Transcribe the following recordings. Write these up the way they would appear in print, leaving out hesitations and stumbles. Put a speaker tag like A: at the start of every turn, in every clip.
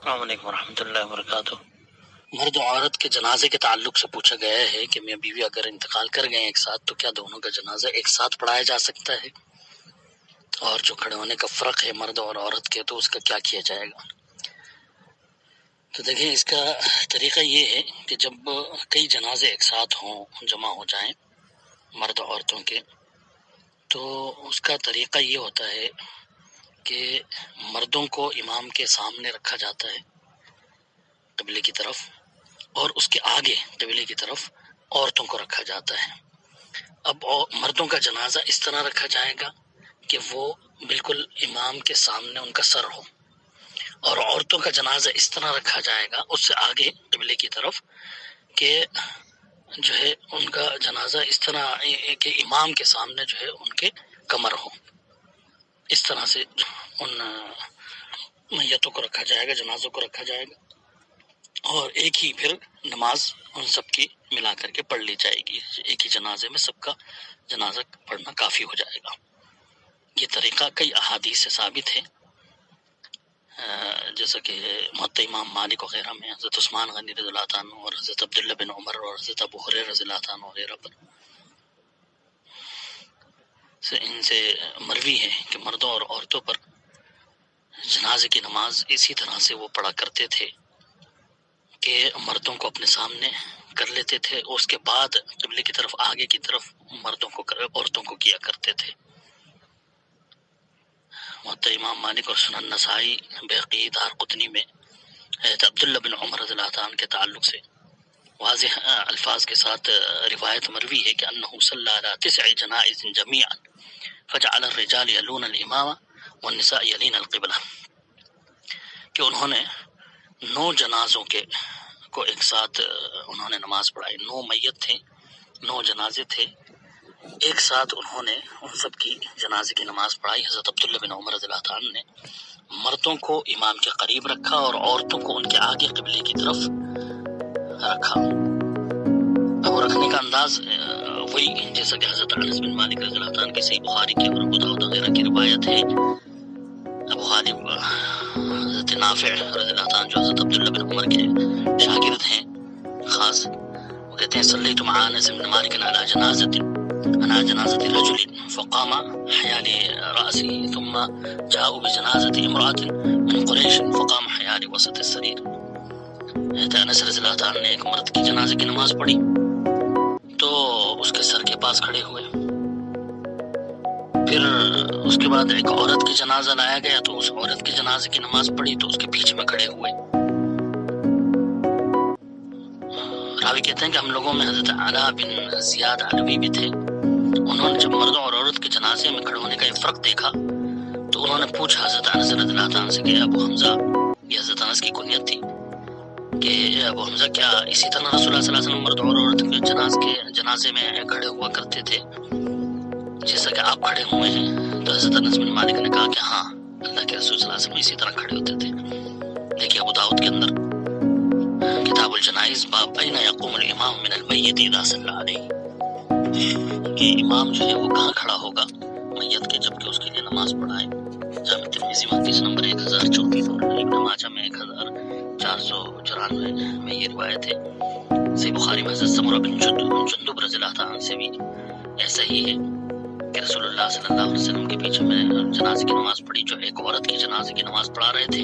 A: السلام علیکم ورحمۃ اللہ وبرکاتہ۔ مرد و عورت کے جنازے کے تعلق سے پوچھا گیا ہے کہ میاں بیوی اگر انتقال کر گئے ایک ساتھ تو کیا دونوں کا جنازہ ایک ساتھ پڑھایا جا سکتا ہے، اور جو کھڑے ہونے کا فرق ہے مرد اور عورت کے تو اس کا کیا کیا جائے گا؟ تو دیکھیں، اس کا طریقہ یہ ہے کہ جب کئی جنازے ایک ساتھ ہوں، جمع ہو جائیں مرد و عورتوں کے، تو اس کا طریقہ یہ ہوتا ہے کہ مردوں کو امام کے سامنے رکھا جاتا ہے قبلے کی طرف، اور اس کے آگے قبلے کی طرف عورتوں کو رکھا جاتا ہے۔ اب مردوں کا جنازہ اس طرح رکھا جائے گا کہ وہ بالکل امام کے سامنے ان کا سر ہو، اور عورتوں کا جنازہ اس طرح رکھا جائے گا اس سے آگے قبلے کی طرف کہ جو ہے ان کا جنازہ اس طرح کہ امام کے سامنے جو ہے ان کے کمر ہو۔ اس طرح سے ان میتوں کو رکھا جائے گا، جنازوں کو رکھا جائے گا، اور ایک ہی پھر نماز ان سب کی ملا کر کے پڑھ لی جائے گی۔ ایک ہی جنازے میں سب کا جنازہ پڑھنا کافی ہو جائے گا۔ یہ طریقہ کئی احادیث سے ثابت ہے، جیسا کہ موطا امام مالک وغیرہ میں حضرت عثمان غنی رضی اللہ عنہ اور حضرت عبداللہ بن عمر اور حضرت ابو ہریرہ رضی اللہ عنہ وغیرہ پر ان سے مروی ہے کہ مردوں اور عورتوں پر جنازے کی نماز اسی طرح سے وہ پڑھا کرتے تھے کہ مردوں کو اپنے سامنے کر لیتے تھے، اور اس کے بعد قبلے کی طرف آگے کی طرف مردوں کو عورتوں کو کیا کرتے تھے۔ موطا امام مالک اور سنن نسائی، بیہقی، دارقطنی میں حضرت عبداللہ بن عمر رضی اللہ عنہ کے تعلق سے واضح الفاظ کے ساتھ روایت مروی ہے کہ انہ صلی علی 9 جنائز جمیعا فجعل الرجال یلون الامام والنساء یلین القبلہ، کہ انہوں نے 9 جنازوں کے کو ایک ساتھ انہوں نے نماز پڑھائی۔ 9 میت تھے، 9 جنازے تھے، ایک ساتھ انہوں نے ان سب کی جنازے کی نماز پڑھائی۔ حضرت عبداللہ بن عمر رضی اللہ عنہ نے مردوں کو امام کے قریب رکھا اور عورتوں کو ان کے آگے قبلے کی طرف رکھا۔ اب رکھنے کا انداز وہی جیسا کہ حضرت انس بن مالک رضی اللہ عنہ کی صحیح بخاری کی اور ابو داؤد وغیرہ کی روایت ہے۔ ابو غالب حضرت نافع رضی اللہ عنہ جو حضرت عبداللہ بن عمر کے شاگرد ہیں خاص، وہ کہتے ہیں صلیت مع انس بن مالک علی جنازة رجل فقام حيال رأسه ثم جاءوا بجنازة امرأة من قریش فقام حيال وسط السرير۔ انس رضی اللہ عنہ نے ایک مرد کی جنازے کی نماز پڑھی تو اس کے سر کے پاس کھڑے ہوئے، پھر اس کے بعد ایک عورت کی جنازہ لایا گیا تو اس عورت کی جنازے کی نماز پڑھی تو اس کے پیچھے میں کھڑے ہوئے۔ راوی کہتے ہیں کہ ہم لوگوں میں حضرت علا بن زیاد علوی بھی تھے، انہوں نے جب مردوں اور عورت کے جنازے میں کھڑے ہونے کا ایک فرق دیکھا تو انہوں نے پوچھا حضرت انس رضی اللہ عنہ سے کہ ابو حمزہ، یہ حضرت انس کی کنیت تھی، کہ ابو حمزہ کیا اسی طرح رسول اللہ صلی اللہ علیہ وسلم مرد اور عورت کے جنازے میں کھڑے ہوا کرتے تھے جیسا کہ آپ کھڑے ہوئے ہیں؟ تو حضرت انس بن مالک نے کہا کہ ہاں، اللہ کے رسول صلی اللہ علیہ وسلم اسی طرح کھڑے ہوتے تھے۔ دیکھیے ابو داؤد کے اندر کتاب الجنائز باب این یقوم الامام من المیت اذا صلی علیہ، کہ امام جو ہے وہ کہاں کھڑا ہوگا میت کے جب کہ اس کے لیے نماز پڑھائے۔ جامع ترمذی میں حدیث نمبر 1034 اور ابن ماجہ میں 1494 میں یہ روایت ہے۔ صحیح بخاری میں حضرت سمرہ بن جندب رضی اللہ عنہ سے بھی ایسا ہی ہے کہ رسول اللہ صلی اللہ علیہ وسلم کے پیچھے میں جنازے کی نماز پڑھی، جو ایک عورت کی جنازے کی نماز پڑھا رہے تھے،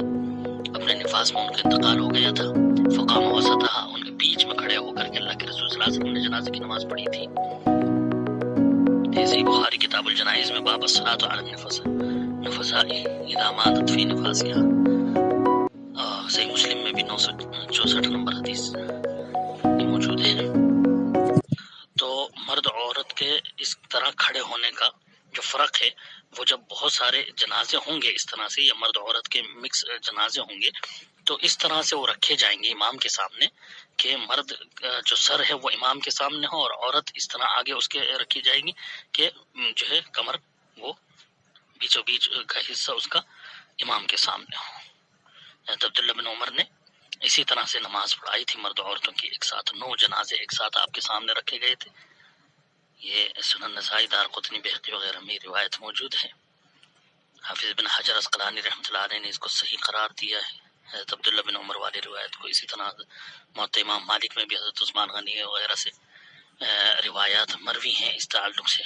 A: اپنے نفاس میں ان کا انتقال ہو گیا تھا، فقام وسطها، ان کے بیچ میں کھڑے ہو کر کے اللہ کے رسول صلی اللہ علیہ وسلم نے جنازے کی نماز پڑھی تھی۔ صحیح بخاری کتاب الجنائز میں باب الصلاۃ علی النفساء اذا ماتت فی نفاسها، صحیح مسلم میں بھی 964 نمبر حدیث موجود ہے۔ تو مرد عورت کے اس طرح کھڑے ہونے کا جو فرق ہے وہ جب بہت سارے جنازے ہوں گے اس طرح سے، یا مرد عورت کے مکس جنازے ہوں گے تو اس طرح سے وہ رکھے جائیں گے امام کے سامنے کہ مرد جو سر ہے وہ امام کے سامنے ہو اور عورت اس طرح آگے اس کے رکھی جائے گی کہ جو ہے کمر وہ بیچوں بیچ کا حصہ اس کا امام کے سامنے ہو۔ حضرت عبداللہ بن عمر نے اسی طرح سے نماز پڑھائی تھی مرد عورتوں کی ایک ساتھ، 9 جنازے ایک ساتھ آپ کے سامنے رکھے گئے تھے۔ یہ سنن نسائی، دارقطنی، بیہقی وغیرہ میں روایت موجود ہے۔ حافظ بن حجر عسقلانی رحمۃ اللہ علیہ نے اس کو صحیح قرار دیا ہے۔ حضرت عبداللہ بن عمر والی روایت کو. اسی طرح موطا امام مالک میں بھی حضرت عثمان غنی وغیرہ سے روایات مروی ہیں اس تعلق سے.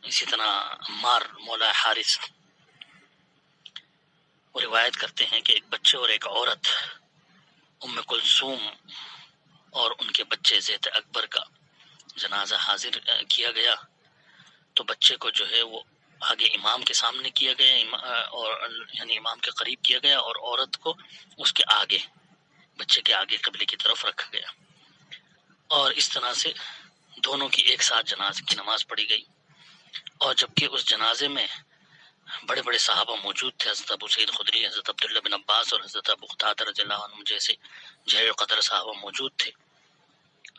A: اسی طرح عمار مولا حارث وہ روایت کرتے ہیں کہ ایک بچے اور ایک عورت ام کلثوم اور ان کے بچے زید اکبر کا جنازہ حاضر کیا گیا. تو بچے کو جو ہے وہ آگے امام کے سامنے کیا گیا اور یعنی امام کے قریب کیا گیا اور عورت کو اس کے آگے بچے کے آگے قبلے کی طرف رکھا گیا اور اس طرح سے دونوں کی ایک ساتھ جنازے کی نماز پڑھی گئی. اور جبکہ اس جنازے میں بڑے بڑے صحابہ موجود تھے، حضرت ابو سعید خدری، حضرت عبداللہ بن عباس اور حضرت ابو قتادہ رضی اللہ عنہ جیسے جلیل قدر صحابہ موجود تھے.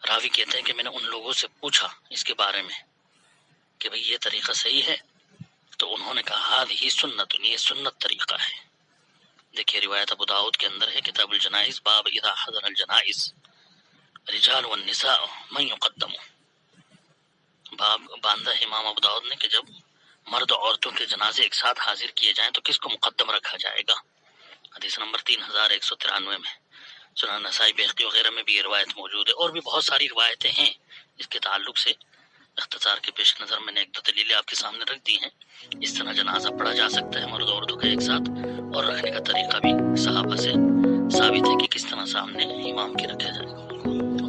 A: راوی کہتے ہیں کہ میں نے ان لوگوں سے پوچھا اس کے بارے میں کہ بھئی یہ طریقہ صحیح ہے، تو انہوں نے کہا ہذہ سنت، یہ سنت طریقہ ہے. دیکھیے روایت ابو داؤد کے اندر ہے کتاب الجنائز، باب اذا حضر الجنائز رجال والنساء من یقدم. باب باندھا ہے امام ابو داؤد نے کہ جب مرد عورتوں کے جنازے ایک ساتھ حاضر کیے جائیں تو کس کو مقدم رکھا جائے گا. حدیث نمبر 3193 میں. سنن نسائی بیہقی وغیرہ میں بھی یہ روایت موجود ہے، اور بھی بہت ساری روایتیں ہیں اس کے تعلق سے. اختصار کے پیش نظر میں نے ایک دو دلیلیں آپ کے سامنے رکھ دی ہیں. اس طرح جنازہ پڑھا جا سکتا ہے مرد عورتوں کا ایک ساتھ، اور رکھنے کا طریقہ بھی صحابہ سے ثابت ہے کہ کس طرح سامنے امام کے رکھا جائے.